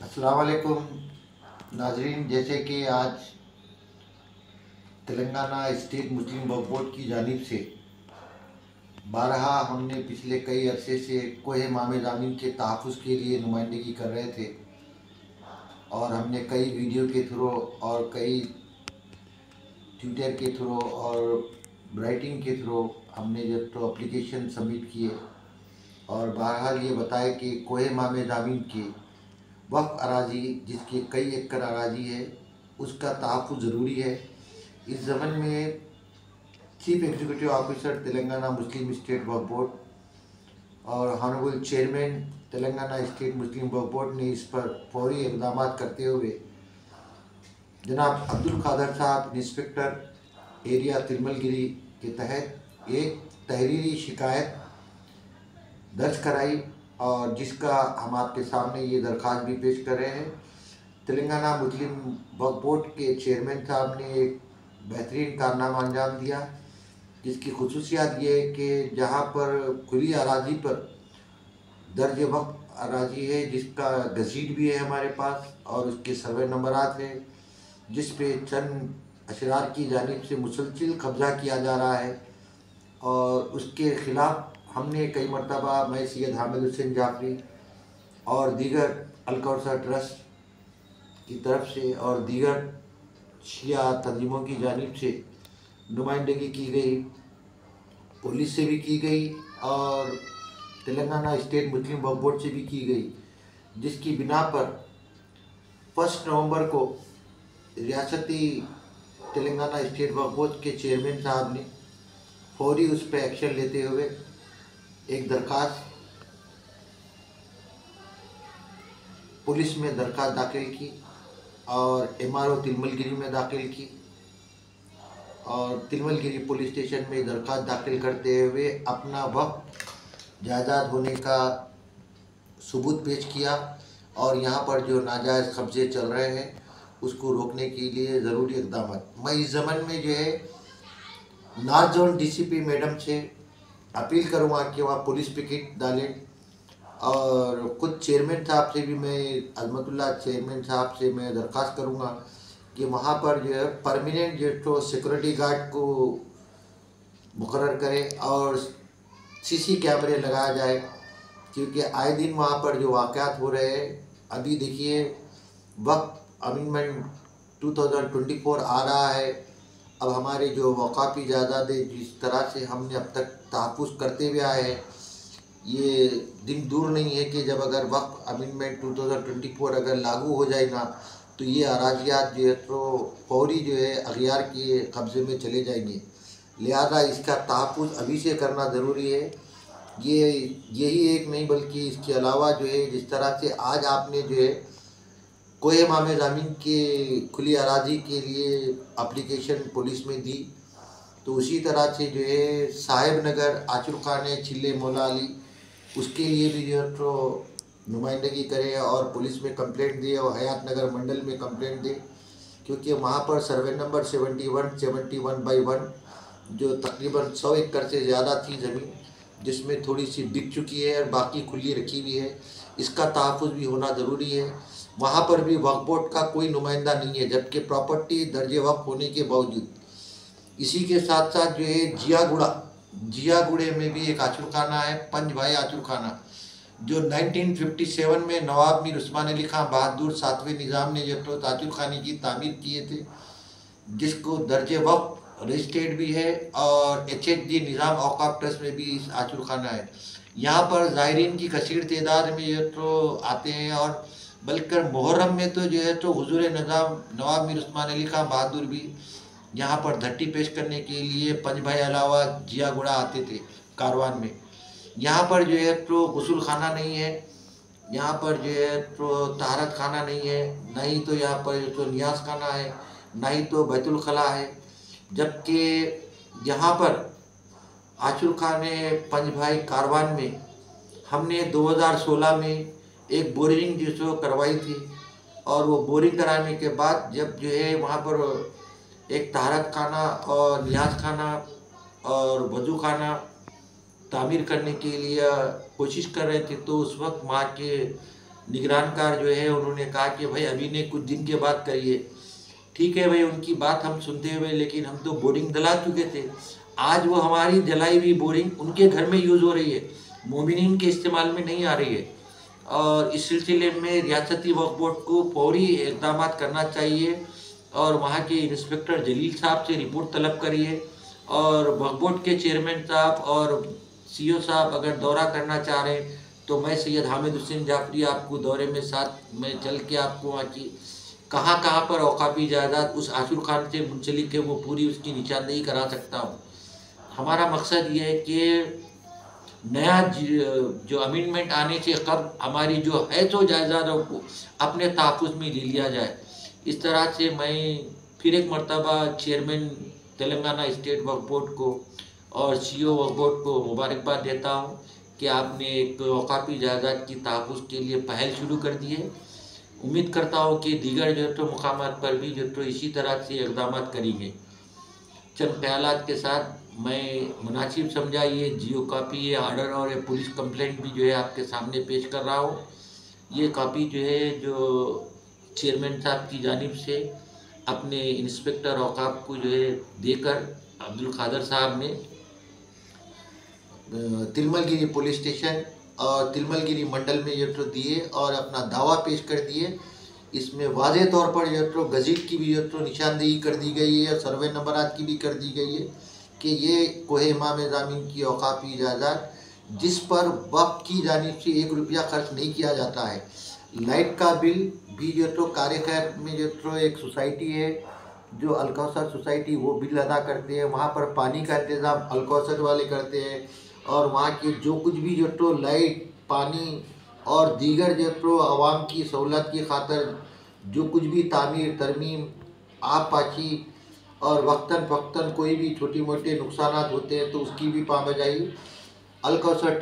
अस्सलाम वालेकुम नाजरीन। जैसे कि आज Telangana state Muslim Waqf board की जानिब से बारहा हमने पिछले कई अरसे से कोहे मामे ज़मीन के तहफ़्फ़ुज़ के लिए नुमाइंदगी कर रहे थे और हमने कई वीडियो के थ्रू और कई ट्विटर के थ्रू और राइटिंग के थ्रू हमने जब तो एप्लीकेशन सबमिट किए और बहरहाल ये बताए कि कोहे मामे ज़मीन के वक्फ अराजी जिसके कई एकड़ अराजी है उसका तहफ़्फ़ुज़ ज़रूरी है। इस ज़मन में chief executive officer Telangana Muslim state Waqf board और honourable chairman Telangana state Muslim Waqf board ने इस पर फौरी इक़दाम करते हुए जनाब अब्दुल कादर साहब इंस्पेक्टर एरिया तिरमलगिरी के तहत एक तहरीरी शिकायत दर्ज कराई और जिसका हम आपके सामने ये दरख्वास्त भी पेश कर रहे हैं। तेलंगाना मुस्लिम वक्फ बोर्ड के चेयरमैन साहब ने एक बेहतरीन कारनामा अंजाम दिया जिसकी खुसूसियात ये है कि जहाँ पर खुली अराजी पर दर्ज वक्त अराजी है जिसका गज़ीट भी है हमारे पास और उसके सर्वे नंबरात हैं जिस पे चंद अशरार की जानिब से मुसलसिल कब्ज़ा किया जा रहा है और उसके ख़िलाफ़ हमने कई मरतबा मैं सैयद हामिद हुसैन जाफरी और दीगर अल-कौसर ट्रस्ट की तरफ से और दीगर शिया तंजीमों की जानिब से नुमाइंदगी की गई, पुलिस से भी की गई और Telangana state Muslim Waqf board से भी की गई, जिसकी बिना पर 1 नवंबर को रियासती तेलंगाना स्टेट वक्फ बोर्ड के चेयरमैन साहब ने फौरी उस पर एक्शन लेते हुए एक दरख्वास्त पुलिस में दरख्वास्त दाखिल की और MRO तिरमलगिरी में दाखिल की और तिरमलगिरी पुलिस स्टेशन में दरख्वास्त दाखिल करते हुए अपना वक्त जायदाद होने का सबूत पेश किया और यहाँ पर जो नाजायज़ कब्ज़े चल रहे हैं उसको रोकने के लिए ज़रूरी इक़दाम। मैं इस ज़मन में जो है नॉर्थ जोन DCP मैडम से अपील करूँगा कि वहाँ पुलिस पिकेट डालें और कुछ चेयरमैन साहब से भी मैं अज़मतुल्लाह चेयरमैन साहब से मैं दरख्वास्त करूँगा कि वहाँ पर जो है परमानेंट जो तो सिक्योरिटी गार्ड को मुकर्रर करें और CC कैमरे लगाया जाए क्योंकि आए दिन वहाँ पर जो वाक़यात हो रहे हैं। अभी देखिए वक्त अमेंडमेंट 2024 आ रहा है। अब हमारे जो वक़ाफ़ी जायदादें जिस तरह से हमने अब तक तहफ़्फ़ुज़ करते हुए आए हैं ये दिन दूर नहीं है कि जब अगर वक्त अमेंडमेंट 2024 अगर लागू हो जाए ना तो ये अराजियात जो है तो फौरी जो है अग़ियार के कब्ज़े में चले जाएंगे। लिहाजा इसका तहफ़्फ़ुज़ अभी से करना ज़रूरी है। ये यही एक नहीं बल्कि इसके अलावा जो है जिस तरह से आज आपने जो है कोहे मामे ज़मीन के खुली अराजी के लिए एप्लीकेशन पुलिस में दी तो उसी तरह से जो है साहिब नगर आचुर खाने चिल्ले मौला अली उसके लिए भी जो है तो नुमाइंदगी करें और पुलिस में कंप्लेंट दे और हयात नगर मंडल में कंप्लेंट दे क्योंकि वहाँ पर सर्वे नंबर 71/1 जो तकरीबन 100 एकड़ से ज़्यादा थी ज़मीन जिसमें थोड़ी सी बिक चुकी है और बाकी खुली रखी हुई है, इसका तहफ़्फ़ुज़ भी होना ज़रूरी है। वहाँ पर भी वक्फ बोर्ड का कोई नुमाइंदा नहीं है जबकि प्रॉपर्टी दर्ज वक़्फ़ होने के बावजूद। इसी के साथ साथ जो है जियागुड़े में भी एक आचुर खाना है, पंज भाई आचुर खाना जो 1957 में नवाब मीर उस्मान अली खां बहादुर 7वें निज़ाम ने जब तो आचुर खाने की तामीर किए थे जिसको दर्ज वक़्फ़ रजिस्टर्ड भी है और HHD निज़ाम औक़ाफ़ ट्रस्ट में भी इस आचुर खाना है। यहाँ पर ज़ायरीन की कसीर तादाद में जो तो आते हैं और बल्कि मुहर्रम में तो जो है तो हुज़ूर निज़ाम नवाब मीर उस्मान अली खां बहादुर भी यहाँ पर धट्टी पेश करने के लिए पंज भाई अलावा जियागुड़ा आते थे कारवान में। यहाँ पर जो है तो गुस्ल खाना नहीं है, यहाँ पर जो है तो तहारत खाना नहीं है, ना ही तो यहाँ पर तो नियाज खाना है, ना ही तो बैतुल खला है। जबकि यहाँ पर आचुर खाने पंज भाई कारवान में हमने 2016 में एक बोरिंग जो करवाई थी और वो बोरिंग कराने के बाद जब जो है वहाँ पर एक तहारत खाना और नियाज खाना और वज़ू खाना तामीर करने के लिए कोशिश कर रहे थे तो उस वक्त वहाँ के निगरानकार जो है उन्होंने कहा कि भाई अभी ने कुछ दिन के बाद करिए। ठीक है भाई, उनकी बात हम सुनते हुए, लेकिन हम तो बोरिंग डला चुके थे। आज वो हमारी जलाई हुई बोरिंग उनके घर में यूज़ हो रही है, मोमिनीन के इस्तेमाल में नहीं आ रही है। और इस सिलसिले में रियासती वक्फ बोर्ड को फौरी इक़दाम करना चाहिए और वहाँ के इंस्पेक्टर जलील साहब से रिपोर्ट तलब करिए। और वक्फ बोर्ड के चेयरमैन साहब और सीईओ साहब अगर दौरा करना चाह रहे हैं तो मैं सैयद हामिद हुसैन जाफरी आपको दौरे में साथ में चल के आपको वहाँ की कहाँ कहाँ पर औकाफी जायदाद उस आसुर खान से मुंसलिक है वो पूरी उसकी निशानदेही करा सकता हूँ। हमारा मकसद ये है कि नया जो अमेंडमेंट आने से कब हमारी जो है तो जायदादों को अपने तहफ़्फ़ुज़ में ले लिया जाए। इस तरह से मैं फिर एक मरतबा chairman Telangana state Waqf board को और सीईओ वक्फ बोर्ड को मुबारकबाद देता हूँ कि आपने एक औकाफी जायदाद की तहफ़्फ़ुज़ के लिए पहल शुरू कर दी है। उम्मीद करता हूँ कि दीगर जो तो मुकामात पर भी जो तो इसी तरह से इक़दाम करेंगे। चंद ख्यालात के साथ मैं मुनासिब समझा ये जियो कापी, ये आर्डर और ये पुलिस कंप्लेंट भी जो है आपके सामने पेश कर रहा हूँ। ये कापी जो है जो चेयरमैन साहब की जानिब से अपने इंस्पेक्टर औकाफ को जो है देकर अब्दुल कादर साहब ने तिलमलगिरी पुलिस स्टेशन और तिलमलगिरी मंडल में ये तो दिए और अपना दावा पेश कर दिए। इसमें वाज़े तौर पर ये तो गज़ीट की भी ये तो निशानदेही कर दी गई है, सर्वे नंबरात की भी कर दी गई है कि ये कोहे इमाम ज़मीन की औकाफी जायदाद जिस पर वक़्फ़ की जानिब से 1 रुपया खर्च नहीं किया जाता है। लाइट का बिल भी जो तो कार खैर में जो तो एक सोसाइटी है जो अलकौसर सोसाइटी, वो बिल अदा करते हैं। वहाँ पर पानी का इंतज़ाम अलकौसर वाले करते हैं और वहाँ की जो कुछ भी जो तो लाइट, पानी और दीगर जो तो आवाम की सहूलत की खातर जो कुछ भी तामीर, तरमीम, आब पाशी और वक्तन फ़क्तन कोई भी छोटी मोटे नुकसानात होते हैं तो उसकी भी पाबंदी अलकौसर